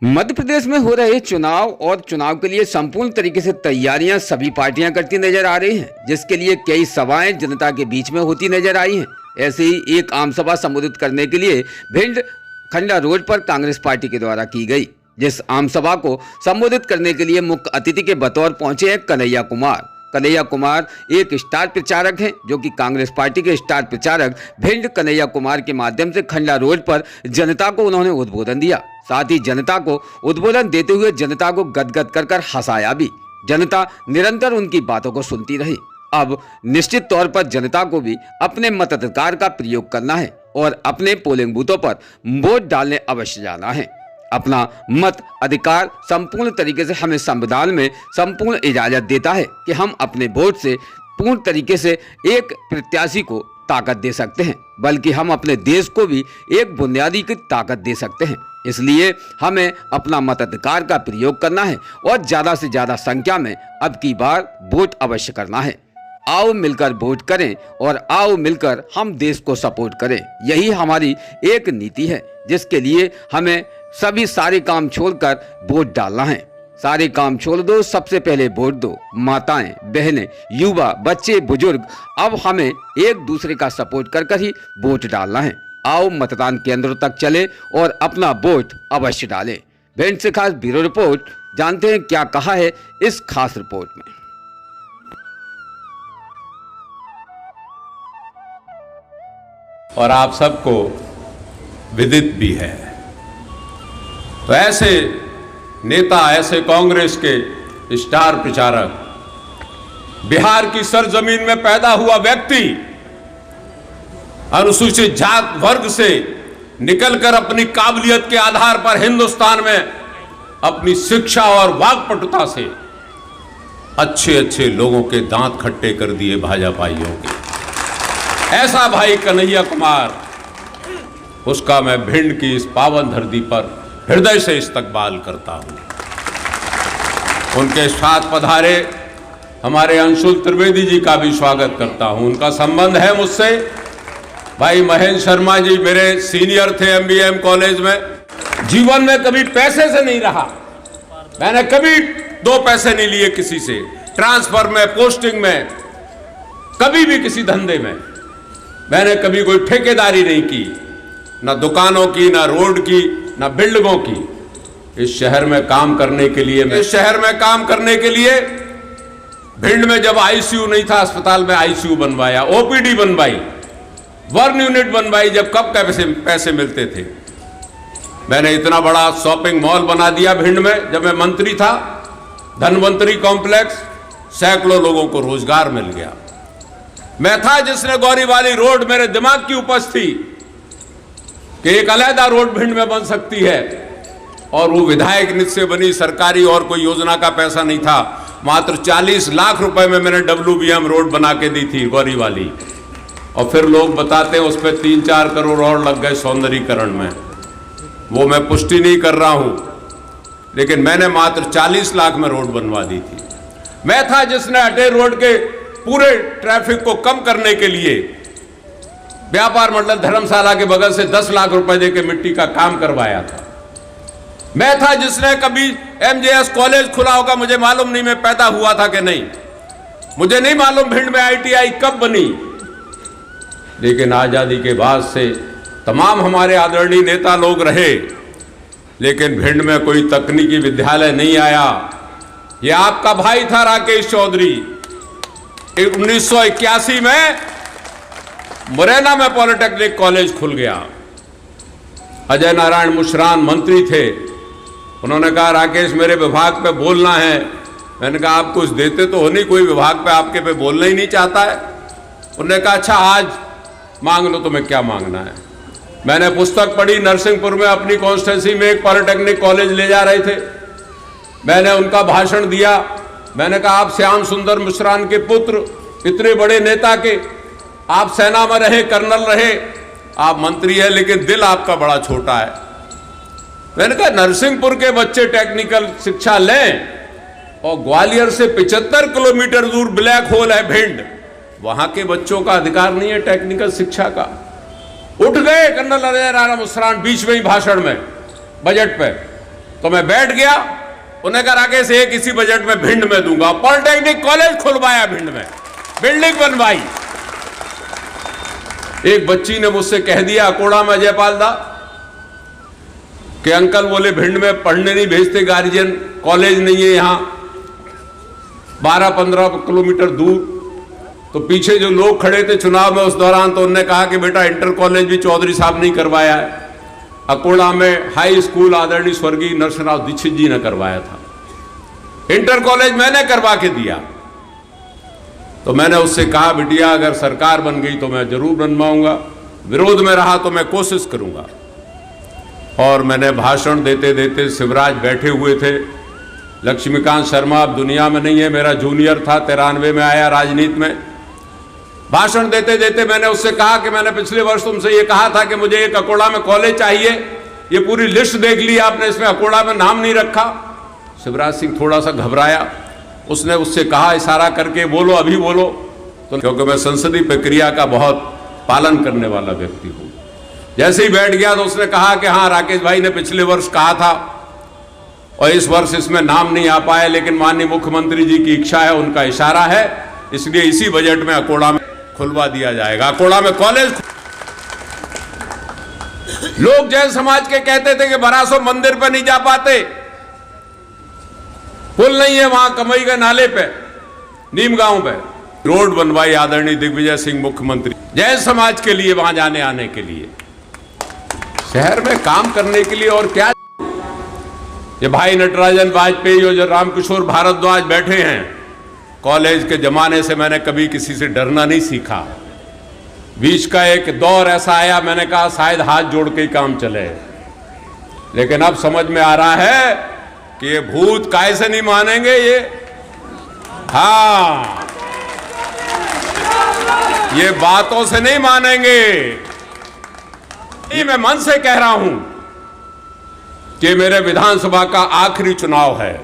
मध्य प्रदेश में हो रहे चुनाव और चुनाव के लिए संपूर्ण तरीके से तैयारियां सभी पार्टियां करती नजर आ रही हैं, जिसके लिए कई सभाएं जनता के बीच में होती नजर आई हैं। ऐसे ही एक आम सभा संबोधित करने के लिए भिंड खंडा रोड पर कांग्रेस पार्टी के द्वारा की गई। जिस आम सभा को संबोधित करने के लिए मुख्य अतिथि के बतौर पहुंचे हैं कन्हैया कुमार। कन्हैया कुमार एक स्टार प्रचारक हैं, जो कि कांग्रेस पार्टी के स्टार प्रचारक भिंड कन्हैया कुमार के माध्यम से खंडा रोड पर जनता को उन्होंने उद्बोधन दिया। साथ ही जनता को उद्बोधन देते हुए जनता को गदगद कर हंसाया भी। जनता निरंतर उनकी बातों को सुनती रही। अब निश्चित तौर पर जनता को भी अपने मताधिकार का प्रयोग करना है और अपने पोलिंग बूथों पर वोट डालने अवश्य जाना है। अपना मत अधिकार संपूर्ण तरीके से हमें संविधान में संपूर्ण इजाजत देता है कि हम अपने वोट से पूर्ण तरीके से एक प्रत्याशी को ताकत दे सकते हैं, बल्कि हम अपने देश को भी एक बुनियादी की ताकत दे सकते हैं। इसलिए हमें अपना मताधिकार का प्रयोग करना है और ज्यादा से ज्यादा संख्या में अब की बार वोट अवश्य करना है। आओ मिलकर वोट करें और आओ मिलकर हम देश को सपोर्ट करें। यही हमारी एक नीति है, जिसके लिए हमें सभी सारे काम छोड़कर वोट डालना है। सारे काम छोड़ दो, सबसे पहले वोट दो। माताएं, बहनें, युवा, बच्चे, बुजुर्ग, अब हमें एक दूसरे का सपोर्ट कर ही वोट डालना है। आओ मतदान केंद्रों तक चले और अपना वोट अवश्य डालें। भिंड से खास ब्यूरो रिपोर्ट। जानते हैं क्या कहा है इस खास रिपोर्ट में। और आप सबको विदित भी है। तो ऐसे नेता, ऐसे कांग्रेस के स्टार प्रचारक, बिहार की सरजमीन में पैदा हुआ व्यक्ति, अनुसूचित जात वर्ग से निकलकर अपनी काबिलियत के आधार पर हिंदुस्तान में अपनी शिक्षा और वाक्पटुता से अच्छे अच्छे लोगों के दांत खट्टे कर दिए भाजपाइयों के। ऐसा भाई कन्हैया कुमार, उसका मैं भिंड की इस पावन धरती पर हृदय से इस्तकबाल करता हूं। उनके साथ पधारे हमारे अंशुल त्रिवेदी जी का भी स्वागत करता हूं। उनका संबंध है मुझसे। भाई महेंद्र शर्मा जी मेरे सीनियर थे MBM कॉलेज में। जीवन में कभी पैसे से नहीं रहा, मैंने कभी 2 पैसे नहीं लिए किसी से, ट्रांसफर में, पोस्टिंग में, कभी भी किसी धंधे में मैंने कभी कोई ठेकेदारी नहीं की, ना दुकानों की, ना रोड की, ना बिल्डिंगों की। इस शहर में काम करने के लिए भिंड में जब ICU नहीं था, अस्पताल में ICU बनवाया, OPD बनवाई, वर्न यूनिट बनवाई, जब कब पैसे मिलते थे। मैंने इतना बड़ा शॉपिंग मॉल बना दिया भिंड में जब मैं मंत्री था, धनवंतरी कॉम्प्लेक्स, सैकड़ों लोगों को रोजगार मिल गया। मैं था जिसने गौरी वाली रोड, मेरे दिमाग की उपज थी कि एक अलहदा रोड भिंड में बन सकती है, और वो विधायक निधि से बनी, सरकारी और कोई योजना का पैसा नहीं था। मात्र 40 लाख रुपए में मैंने WBM रोड बना के दी थी गौरी वाली, और फिर लोग बताते हैं उस पर 3-4 करोड़ और लग गए सौंदर्यीकरण में। वो मैं पुष्टि नहीं कर रहा हूं, लेकिन मैंने मात्र 40 लाख में रोड बनवा दी थी। मैं था जिसने अटे रोड के पूरे ट्रैफिक को कम करने के लिए व्यापार मंडल धर्मशाला के बगल से 10 लाख रुपए देके मिट्टी का काम करवाया था। मैं था जिसने कभी MJS कॉलेज खुला होगा, मुझे मालूम नहीं, मैं पैदा हुआ था कि नहीं, मुझे नहीं मालूम भिंड में ITI कब बनी, लेकिन आजादी के बाद से तमाम हमारे आदरणीय नेता लोग रहे, लेकिन भिंड में कोई तकनीकी विद्यालय नहीं आया। यह आपका भाई था राकेश चौधरी, 1981 में मुरैना में पॉलिटेक्निक कॉलेज खुल गया। अजय नारायण मुशरान मंत्री थे, उन्होंने कहा राकेश मेरे विभाग पे बोलना है। मैंने कहा आप कुछ देते तो हो नहीं, कोई विभाग पे आपके पे बोलना ही नहीं चाहता है। उन्होंने कहा अच्छा आज मांग लो, तुम्हें क्या मांगना है। मैंने पुस्तक पढ़ी, नरसिंहपुर में अपनी कॉन्स्टिट्यूंसी में एक पॉलिटेक्निक कॉलेज ले जा रहे थे, मैंने उनका भाषण दिया। मैंने कहा आप श्याम सुंदर मुशरान के पुत्र, इतने बड़े नेता के, आप सेना में रहे, कर्नल रहे, आप मंत्री है, लेकिन दिल आपका बड़ा छोटा है। मैंने कहा नरसिंहपुर के बच्चे टेक्निकल शिक्षा लें, और ग्वालियर से 75 किलोमीटर दूर ब्लैक होल है भिंड, वहां के बच्चों का अधिकार नहीं है टेक्निकल शिक्षा का। उठ गए कर्नल अजय नारायण मुशरान बीच में ही भाषण में, बजट पे, तो मैं बैठ गया। उन्हें कहा राकेश एक इसी बजट में भिंड में दूंगा। पॉलिटेक्निक कॉलेज खुलवाया भिंड में, बिल्डिंग बनवाई। एक बच्ची ने मुझसे कह दिया अकोड़ा में जयपाल दा कि अंकल बोले भिंड में पढ़ने नहीं भेजते गार्जियन, कॉलेज नहीं है यहां 12-15 किलोमीटर दूर। तो पीछे जो लोग खड़े थे चुनाव में उस दौरान, तो उन्होंने कहा कि बेटा इंटर कॉलेज भी चौधरी साहब नहीं करवाया है, अकोड़ा में हाई स्कूल आदरणीय स्वर्गीय नरसिंहराव दीक्षित जी ने करवाया था, इंटर कॉलेज मैंने करवा के दिया। तो मैंने उससे कहा बिटिया अगर सरकार बन गई तो मैं जरूर बनवाऊंगा, विरोध में रहा तो मैं कोशिश करूंगा। और मैंने भाषण देते देते, शिवराज बैठे हुए थे, लक्ष्मीकांत शर्मा अब दुनिया में नहीं है, मेरा जूनियर था, 93 में आया राजनीति में। भाषण देते देते मैंने उससे कहा कि मैंने पिछले वर्ष तुमसे ये कहा था कि मुझे एक अकोड़ा में कॉलेज चाहिए, ये पूरी लिस्ट देख ली आपने, इसमें अकोड़ा में नाम नहीं रखा। शिवराज सिंह थोड़ा सा घबराया, उसने उससे कहा इशारा करके बोलो अभी बोलो, तो क्योंकि मैं संसदीय प्रक्रिया का बहुत पालन करने वाला व्यक्ति हूँ। जैसे ही बैठ गया तो उसने कहा कि हाँ राकेश भाई ने पिछले वर्ष कहा था और इस वर्ष इसमें नाम नहीं आ पाया, लेकिन माननीय मुख्यमंत्री जी की इच्छा है, उनका इशारा है, इसलिए इसी बजट में अकोड़ा में खुलवा दिया जाएगा, अकोड़ा में कॉलेज। लोग जैन समाज के कहते थे कि बरासो मंदिर पर नहीं जा पाते, पुल नहीं है वहां कमई के नाले पे, नीम गांव पे रोड बनवाई आदरणीय दिग्विजय सिंह मुख्यमंत्री, जैन समाज के लिए वहां जाने आने के लिए, शहर में काम करने के लिए। और क्या ये भाई नटराजन वाजपेयी और जो रामकिशोर भारद्वाज बैठे हैं, कॉलेज के जमाने से मैंने कभी किसी से डरना नहीं सीखा। बीच का एक दौर ऐसा आया, मैंने कहा शायद हाथ जोड़ के ही काम चले, लेकिन अब समझ में आ रहा है कि ये भूत काय से नहीं मानेंगे ये। हाँ, ये बातों से नहीं मानेंगे। ये मैं मन से कह रहा हूं कि मेरे विधानसभा का आखिरी चुनाव है,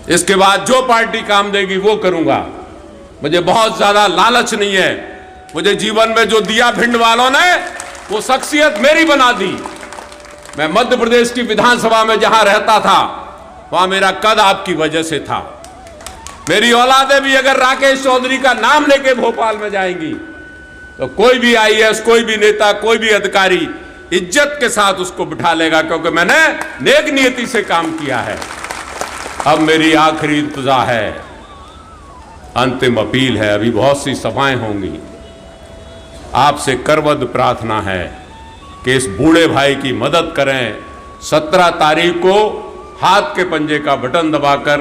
इसके बाद जो पार्टी काम देगी वो करूंगा। मुझे बहुत ज्यादा लालच नहीं है, मुझे जीवन में जो दिया भिंड वालों ने वो शख्सियत मेरी बना दी। मैं मध्य प्रदेश की विधानसभा में जहां रहता था वहां मेरा कद आपकी वजह से था। मेरी औलादे भी अगर राकेश चौधरी का नाम लेके भोपाल में जाएंगी तो कोई भी आईएएस, कोई भी नेता, कोई भी अधिकारी इज्जत के साथ उसको बिठा लेगा, क्योंकि मैंने नेक नियति से काम किया है। अब मेरी आखिरी इंतजा है, अंतिम अपील है, अभी बहुत सी सभाएं होंगी। आपसे करबद्ध प्रार्थना है कि इस बूढ़े भाई की मदद करें। 17 तारीख को हाथ के पंजे का बटन दबाकर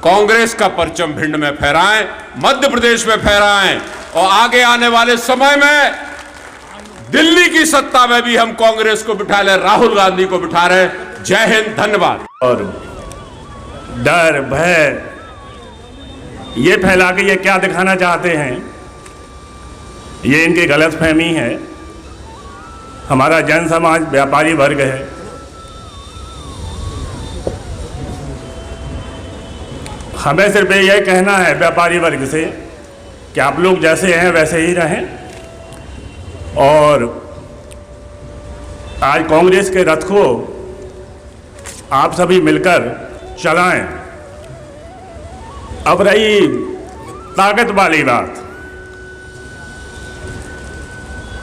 कांग्रेस का परचम भिंड में फहराएं, मध्य प्रदेश में फहराएं, और आगे आने वाले समय में दिल्ली की सत्ता में भी हम कांग्रेस को बिठा लें, राहुल गांधी को बिठा रहे। जय हिंद, धन्यवाद। और डर भय ये फैला के ये क्या दिखाना चाहते हैं, ये इनकी गलतफहमी है। हमारा जन समाज व्यापारी वर्ग है, हमें सिर्फ यह कहना है व्यापारी वर्ग से कि आप लोग जैसे हैं वैसे ही रहें, और आज कांग्रेस के रथ को आप सभी मिलकर चलाएं। अब रही ताकत वाली बात,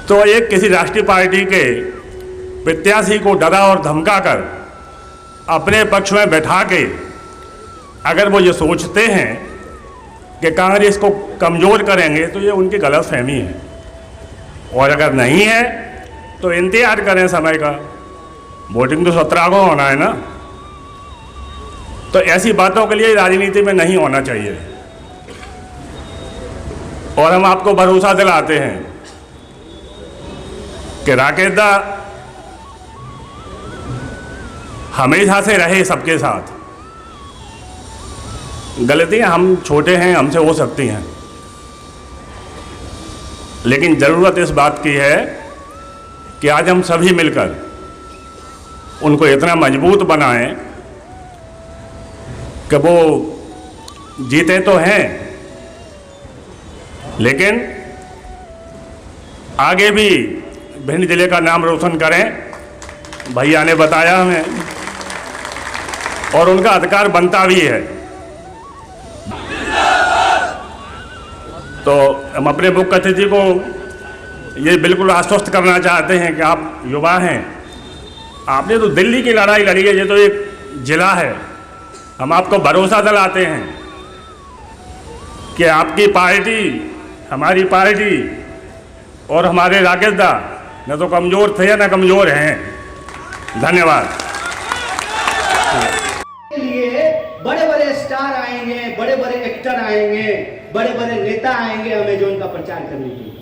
तो एक किसी राष्ट्रीय पार्टी के प्रत्याशी को डरा और धमका कर अपने पक्ष में बैठा के अगर वो ये सोचते हैं कि कांग्रेस को कमज़ोर करेंगे तो ये उनकी गलतफहमी है। और अगर नहीं है तो इंतजार करें समय का, वोटिंग तो 17 को होना है ना। तो ऐसी बातों के लिए राजनीति में नहीं होना चाहिए। और हम आपको भरोसा दिलाते हैं कि राकेश दा हमेशा से रहे सबके साथ। गलतियां हम छोटे हैं, हमसे हो सकती हैं, लेकिन ज़रूरत इस बात की है कि आज हम सभी मिलकर उनको इतना मजबूत बनाएं कि वो जीते तो हैं, लेकिन आगे भी भिंड जिले का नाम रोशन करें। भैया ने बताया हमें और उनका अधिकार बनता भी है। तो हम अपने मुख्य अतिथि को ये बिल्कुल आश्वस्त करना चाहते हैं कि आप युवा हैं, आपने तो दिल्ली की लड़ाई लड़ी है, ये तो एक जिला है। हम आपको भरोसा दिलाते हैं कि आपकी पार्टी, हमारी पार्टी और हमारे राकेशदा न तो कमज़ोर थे न कमज़ोर हैं। धन्यवाद। लिए बड़े बड़े स्टार आएंगे, बड़े बड़े एक्टर आएंगे, बड़े बड़े नेता आएंगे अमेजोन का प्रचार करने के लिए।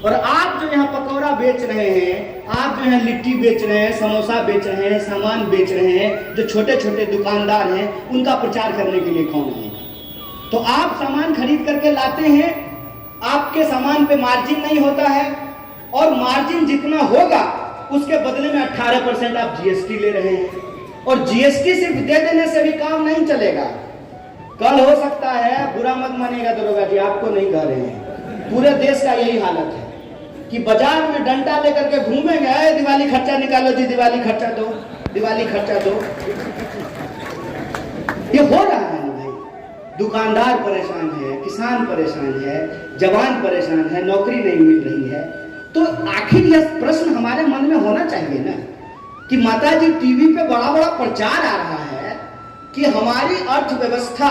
और आप जो यहाँ पकौड़ा बेच रहे हैं, आप जो यहाँ लिट्टी बेच रहे हैं, समोसा बेच रहे हैं, सामान बेच रहे हैं, जो छोटे छोटे दुकानदार हैं, उनका प्रचार करने के लिए कौन आएगा? तो आप सामान खरीद करके लाते हैं, आपके सामान पे मार्जिन नहीं होता है, और मार्जिन जितना होगा उसके बदले में 18% आप जीएसटी ले रहे हैं। और जीएसटी सिर्फ दे देने से भी काम नहीं चलेगा। कल हो सकता है, बुरा मत मानिएगा दरोगा जी, आपको नहीं कह रहे हैं, पूरे देश का यही हालत है कि बाजार में डंडा लेकर के घूमेंगे, दिवाली खर्चा निकालो जी, दिवाली खर्चा दो, दिवाली खर्चा दो। ये हो रहा है ना भाई। दुकानदार परेशान है, किसान परेशान है, जवान परेशान है, नौकरी नहीं मिल रही है। तो आखिर यह प्रश्न हमारे मन में होना चाहिए ना कि माताजी टीवी पे बड़ा बड़ा प्रचार आ रहा है कि हमारी अर्थव्यवस्था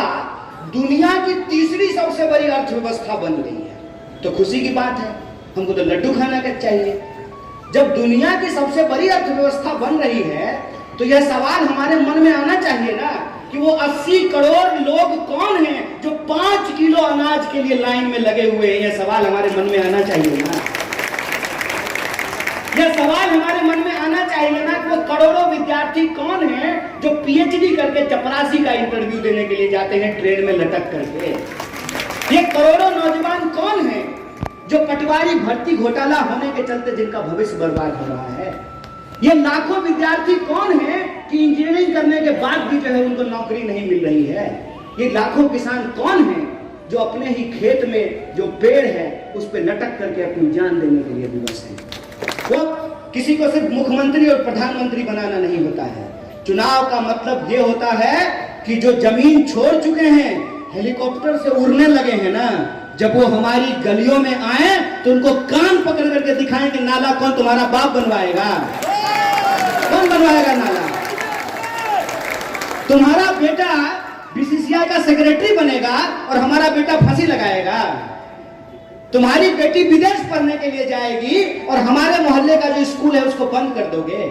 दुनिया की तीसरी सबसे बड़ी अर्थव्यवस्था बन गई है। तो खुशी की बात है, हमको तो लड्डू खाना का चाहिए। जब दुनिया की सबसे बड़ी अर्थव्यवस्था बन रही है तो यह सवाल हमारे मन में आना चाहिए ना कि वो 80 करोड़ लोग कौन हैं जो 5 किलो अनाज के लिए लाइन में लगे हुए हैं। यह सवाल हमारे मन में आना चाहिए ना। यह सवाल हमारे मन में आना चाहिए ना कि वो करोड़ों विद्यार्थी कौन हैं जो पीएचडी करके चपरासी का इंटरव्यू देने के लिए जाते हैं ट्रेन में लटक करके। ये करोड़ों नौजवान कौन हैं जो पटवारी भर्ती घोटाला होने के चलते जिनका भविष्य बर्बाद हो रहा है। ये लाखों विद्यार्थी कौन हैं कि इंजीनियरिंग करने के बाद भी जो है उनको नौकरी नहीं मिल रही है। ये लाखों किसान कौन हैं जो अपने ही खेत में जो पेड़ है उस पर लटक करके अपनी जान देने के लिए विवश है। वो किसी को सिर्फ मुख्यमंत्री और प्रधानमंत्री बनाना नहीं होता है। चुनाव का मतलब ये होता है कि जो जमीन छोड़ चुके हैं, हेलीकॉप्टर से उड़ने लगे हैं ना, जब वो हमारी गलियों में आए तो उनको कान पकड़ करके दिखाएं कि नाला कौन तुम्हारा बाप बनवाएगा, कौन बनवाएगा नाला। तुम्हारा बेटा बीसीसीआई का सेक्रेटरी बनेगा और हमारा बेटा फांसी लगाएगा। तुम्हारी बेटी विदेश पढ़ने के लिए जाएगी और हमारे मोहल्ले का जो स्कूल है उसको बंद कर दोगे।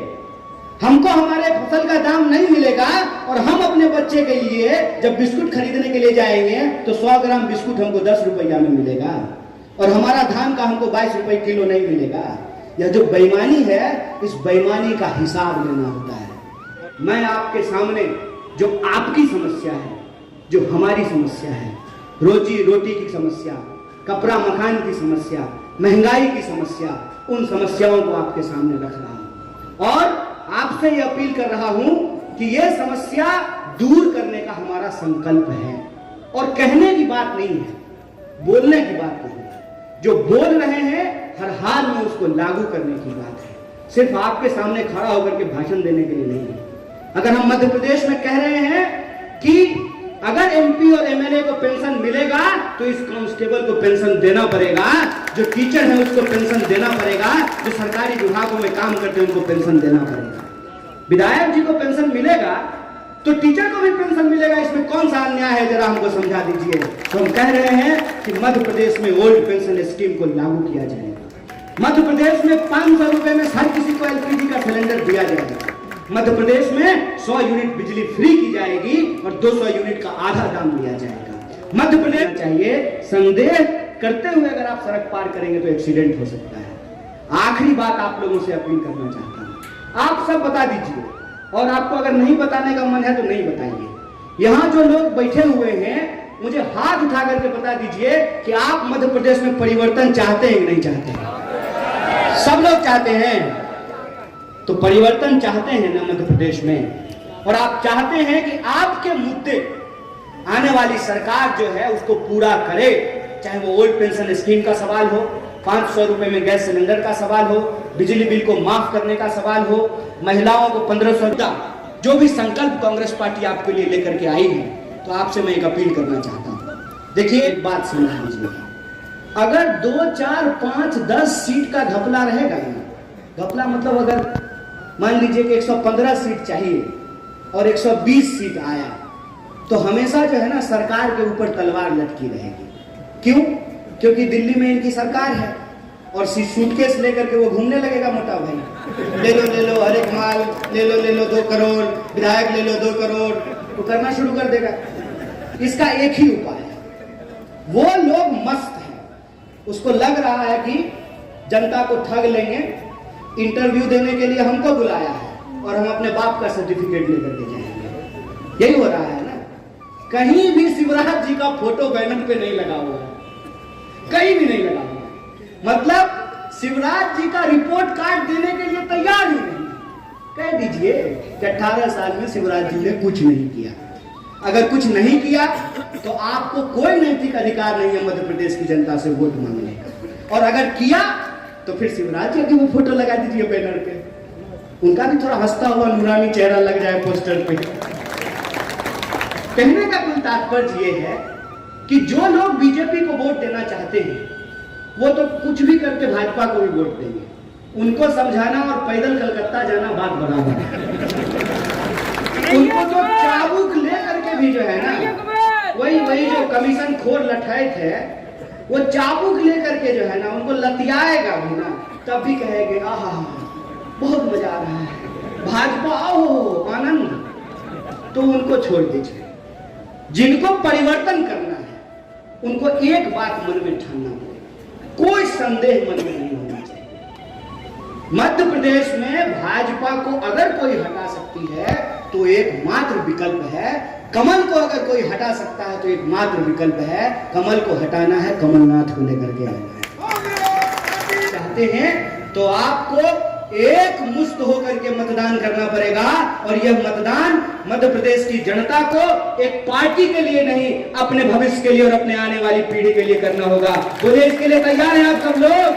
हमको हमारे फसल का दाम नहीं मिलेगा और हम अपने बच्चे के लिए जब बिस्कुट खरीदने के लिए जाएंगे तो 100 ग्राम बिस्कुट हमको 10 रुपया में मिलेगा और हमारा धान का हमको 22 रुपए किलो नहीं मिलेगा। यह जो बेईमानी है, इस बेईमानी का हिसाब लेना होता है। मैं आपके सामने जो आपकी समस्या है, जो हमारी समस्या है, रोजी रोटी की समस्या, कपड़ा मकान की समस्या, महंगाई की समस्या, उन समस्याओं को आपके सामने रख रहा हूं और आपसे ये अपील कर रहा हूं कि यह समस्या दूर करने का हमारा संकल्प है। और कहने की बात नहीं है, बोलने की बात नहीं है। जो बोल रहे हैं हर हाल में उसको लागू करने की बात है। सिर्फ आपके सामने खड़ा होकर के भाषण देने के लिए नहीं है। अगर हम मध्य प्रदेश में कह रहे हैं कि अगर एमपी और एमएलए को पेंशन मिलेगा तो इस कांस्टेबल को पेंशन देना पड़ेगा, जो टीचर है उसको पेंशन देना पड़ेगा, जो सरकारी विभागों में काम करते हैं उनको पेंशन देना पड़ेगा। विधायक जी को पेंशन मिलेगा तो टीचर को भी पेंशन मिलेगा। इसमें कौन सा अन्याय है, जरा हमको समझा दीजिए। तो हम कह रहे हैं कि मध्य प्रदेश में ओल्ड पेंशन स्कीम को लागू किया जाएगा। मध्य प्रदेश में 500 रुपए में हर किसी को एलपीजी का सिलेंडर दिया जाएगा। मध्य प्रदेश में 100 यूनिट बिजली फ्री की जाएगी और 200 यूनिट का आधा दाम लिया जाएगा। मध्य प्रदेश चाहिए। संदेह करते हुए अगर आप सड़क पार करेंगे तो एक्सीडेंट हो सकता है। आखिरी बात आप लोगों से अपील करना चाहता हूं, आप सब बता दीजिए और आपको अगर नहीं बताने का मन है तो नहीं बताइए। यहां जो लोग बैठे हुए हैं मुझे हाथ उठा करके बता दीजिए कि आप मध्य प्रदेश में परिवर्तन चाहते हैं कि नहीं चाहते हैं। सब लोग चाहते हैं, तो परिवर्तन चाहते हैं ना मध्य प्रदेश में, और आप चाहते हैं कि आपके मुद्दे आने वाली सरकार जो है उसको पूरा करे। चाहे वो ओल्ड पेंशन स्कीम का सवाल हो, 500 रुपए में गैस सिलेंडर का सवाल हो, बिजली बिल को माफ करने का सवाल हो, महिलाओं को 1500 जो भी संकल्प कांग्रेस पार्टी आपके लिए लेकर के आई है, तो आपसे मैं एक अपील करना चाहता हूं। देखिए, एक बात समझ लीजिएगा, अगर 2, 4, 5, 10 सीट का घपला रहेगा ना, घपला मतलब अगर मान लीजिए कि 115 सीट चाहिए और 120 सीट आया, तो हमेशा जो है ना सरकार के ऊपर तलवार लटकी रहेगी। क्यों? क्योंकि दिल्ली में इनकी सरकार है और सूटकेस लेकर के वो घूमने लगेगा मोटा भाई, ले लो हर एक माल ले लो 2 करोड़, विधायक ले लो 2 करोड़, वो करना शुरू कर देगा। इसका एक ही उपाय है, वो लोग मस्त हैं, उसको लग रहा है कि जनता को ठग लेंगे, इंटरव्यू देने के लिए हमको बुलाया है और हम अपने बाप का सर्टिफिकेट लेकर के जाएंगे। यही हो रहा है ना। कहीं भी शिवराज जी का फोटो बैनर पे नहीं लगा हुआ है, कहीं भी नहीं लगा हुआ, मतलब शिवराज जी का रिपोर्ट कार्ड देने के लिए तैयार ही नहीं। कह दीजिए कि 18 साल में शिवराज जी ने कुछ नहीं किया। अगर कुछ नहीं किया तो आपको कोई नैतिक अधिकार नहीं है मध्य प्रदेश की जनता से वोट मांगने का, और अगर किया तो फिर शिवराज जी की वो फोटो लगा दीजिए बैनर पे, उनका भी थोड़ा हंसता हुआ नूरानी चेहरा लग जाए पोस्टर पे। कहने का कुल तात्पर्य ये है कि जो लोग बीजेपी को वोट देना चाहते हैं वो तो कुछ भी करके भाजपा को भी वोट देंगे। उनको समझाना और पैदल कलकत्ता जाना बात बराबर है। उनको तो चाबुक ले करके भी जो है ना, वही जो कमीशन खोर लठायत है, वो चाबुक ले करके जो है ना उनको लतियाएगा भी ना, तब भी कहेंगे आहा बहुत मजा आ रहा है, भाजपा आओ आनंद। तो उनको छोड़ दीजिए। जिनको परिवर्तन करना है उनको एक बात मन में ठानना पड़ेगा, कोई संदेह मन में नहीं होना चाहिए। मध्य प्रदेश में भाजपा को अगर कोई हटा सकती है तो एकमात्र विकल्प है, कमल को अगर कोई हटा सकता है तो एकमात्र विकल्प है, कमल को हटाना है, कमलनाथ को लेकर के आना है। चाहते हैं तो आपको एक मुश्त होकर के मतदान करना पड़ेगा, और यह मतदान मध्य प्रदेश की जनता को एक पार्टी के लिए नहीं, अपने भविष्य के लिए और अपने आने वाली पीढ़ी के लिए करना होगा। बोले इसके लिए तैयार हैं आप सब लोग?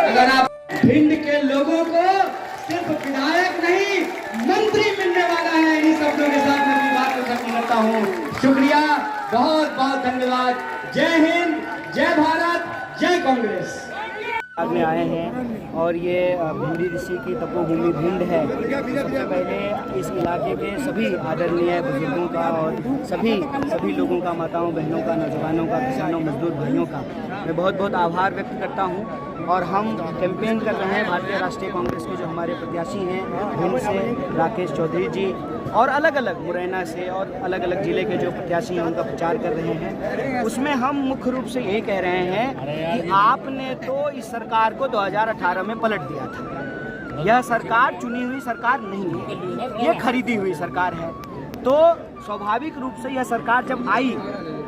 अगर आप भिंड के लोगों को सिर्फ विधायक नहीं मंत्री मिलने वाला है, इन शब्दों के साथ मैं अपनी बात को खत्म करता हूँ। शुक्रिया, बहुत बहुत धन्यवाद। जय हिंद, जय भारत, जय कांग्रेस। में आए हैं और ये भिंडी ऋषि की तपोभूमि भिंड है। सबसे पहले इस इलाके के सभी आदरणीय बुजुर्गों का और सभी लोगों का, माताओं बहनों का, नौजवानों का, किसानों मजदूर भाइयों का मैं बहुत बहुत आभार व्यक्त करता हूं। और हम कैंपेन कर रहे हैं भारतीय राष्ट्रीय कांग्रेस के जो हमारे प्रत्याशी हैं भिंड से राकेश चौधरी जी, और अलग अलग मुरैना से और अलग अलग ज़िले के जो प्रत्याशी हैं उनका प्रचार कर रहे हैं। उसमें हम मुख्य रूप से ये कह रहे हैं कि आपने तो इस सरकार को 2018 में पलट दिया था। यह सरकार चुनी हुई सरकार नहीं है, ये खरीदी हुई सरकार है। तो स्वाभाविक रूप से यह सरकार जब आई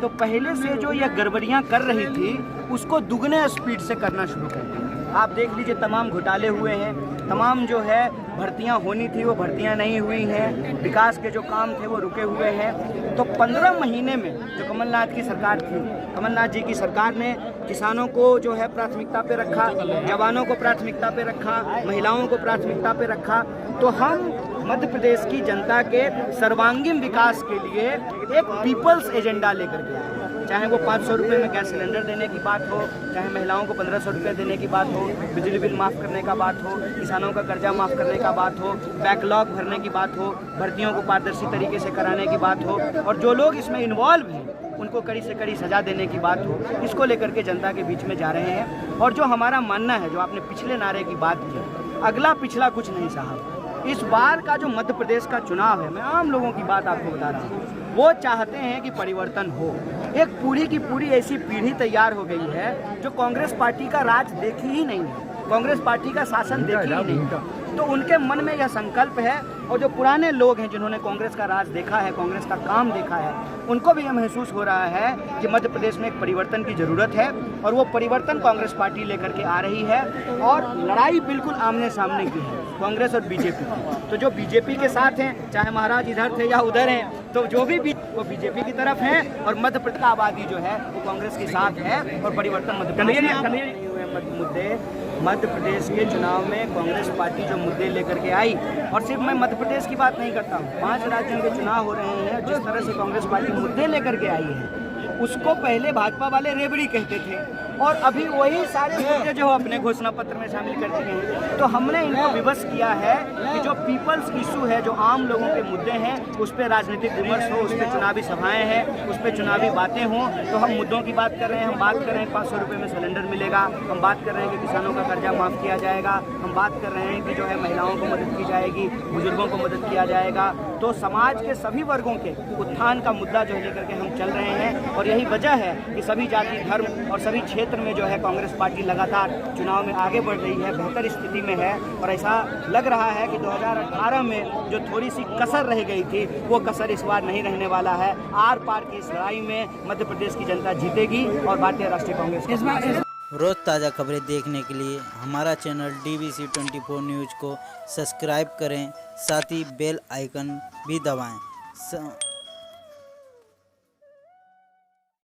तो पहले से जो यह गड़बड़ियां कर रही थी उसको दुगने स्पीड से करना शुरू कर दिया। आप देख लीजिए, तमाम घोटाले हुए हैं, तमाम जो है भर्तियां होनी थी वो भर्तियां नहीं हुई हैं, विकास के जो काम थे वो रुके हुए हैं। तो 15 महीने में जो कमलनाथ की सरकार थी, कमलनाथ जी की सरकार ने किसानों को जो है प्राथमिकता पे रखा, जवानों को प्राथमिकता पे रखा, महिलाओं को प्राथमिकता पे रखा। तो हम मध्य प्रदेश की जनता के सर्वांगीण विकास के लिए एक पीपल्स एजेंडा लेकर के आए। चाहे वो 500 रुपये में गैस सिलेंडर देने की बात हो, चाहे महिलाओं को 1500 रुपये देने की बात हो, बिजली बिल माफ़ करने का बात हो, किसानों का कर्जा माफ़ करने का बात हो, बैकलॉग भरने की बात हो, भर्तियों को पारदर्शी तरीके से कराने की बात हो, और जो लोग इसमें इन्वॉल्व हैं उनको कड़ी से कड़ी सज़ा देने की बात हो, इसको लेकर के जनता के बीच में जा रहे हैं। और जो हमारा मानना है, जो आपने पिछले नारे की बात की, अगला पिछला कुछ नहीं साहब। इस बार का जो मध्य प्रदेश का चुनाव है, मैं आम लोगों की बात आपको बता रहा हूँ, वो चाहते हैं कि परिवर्तन हो। एक पूरी की पूरी ऐसी पीढ़ी तैयार हो गई है जो कांग्रेस पार्टी का राज देखी ही नहीं है, कांग्रेस पार्टी का शासन देखी ही नहीं। तो उनके मन में यह संकल्प है, और जो पुराने लोग हैं जिन्होंने कांग्रेस का राज देखा है, कांग्रेस का काम देखा है, उनको भी यह महसूस हो रहा है कि मध्य प्रदेश में एक परिवर्तन की ज़रूरत है, और वो परिवर्तन कांग्रेस पार्टी लेकर के आ रही है। और लड़ाई बिल्कुल आमने सामने की है, कांग्रेस और बीजेपी की। तो जो बीजेपी के साथ हैं, चाहे महाराज इधर थे या उधर हैं, तो जो भी वो बीजेपी की तरफ हैं, और मध्य प्रदेश का आबादी जो है वो कांग्रेस के साथ है, और परिवर्तन मध्य प्रदेश में मुद्दे मध्य प्रदेश के चुनाव में कांग्रेस पार्टी जो मुद्दे लेकर के आई, और सिर्फ मैं मध्य प्रदेश की बात नहीं करता हूँ, 5 राज्यों के चुनाव हो रहे हैं, जिस तरह से कांग्रेस पार्टी मुद्दे लेकर के आई है उसको पहले भाजपा वाले रेवड़ी कहते थे और अभी वही सारे मुद्दे जो अपने घोषणा पत्र में शामिल कर दिए हैं। तो हमने इनको विवश किया है कि जो पीपल्स इशू है, जो आम लोगों के मुद्दे हैं, उस पर राजनीतिक विमर्श हो, उस पर चुनावी सभाएं हैं, उस पर चुनावी बातें हों। तो हम मुद्दों की बात कर रहे हैं, हम बात कर रहे हैं 500 रुपये में सिलेंडर मिलेगा, हम बात कर रहे हैं कि किसानों का कर्जा माफ़ किया जाएगा, हम बात कर रहे हैं कि जो है महिलाओं को मदद की जाएगी, बुजुर्गों को मदद किया जाएगा। तो समाज के सभी वर्गों के उत्थान का मुद्दा जो है लेकर के हम चल रहे हैं और यही वजह है कि सभी जाति धर्म और सभी क्षेत्र में जो है कांग्रेस पार्टी लगातार चुनाव में आगे बढ़ रही है, बेहतर स्थिति में है। और ऐसा लग रहा है कि 2018 में जो थोड़ी सी कसर रह गई थी वो कसर इस बार नहीं रहने वाला है। आर पार की इस लड़ाई में मध्य प्रदेश की जनता जीतेगी और भारतीय राष्ट्रीय कांग्रेस रोज़ ताज़ा खबरें देखने के लिए हमारा चैनल DVC 24 न्यूज़ को सब्सक्राइब करें, साथ ही बेल आइकन भी दबाएं।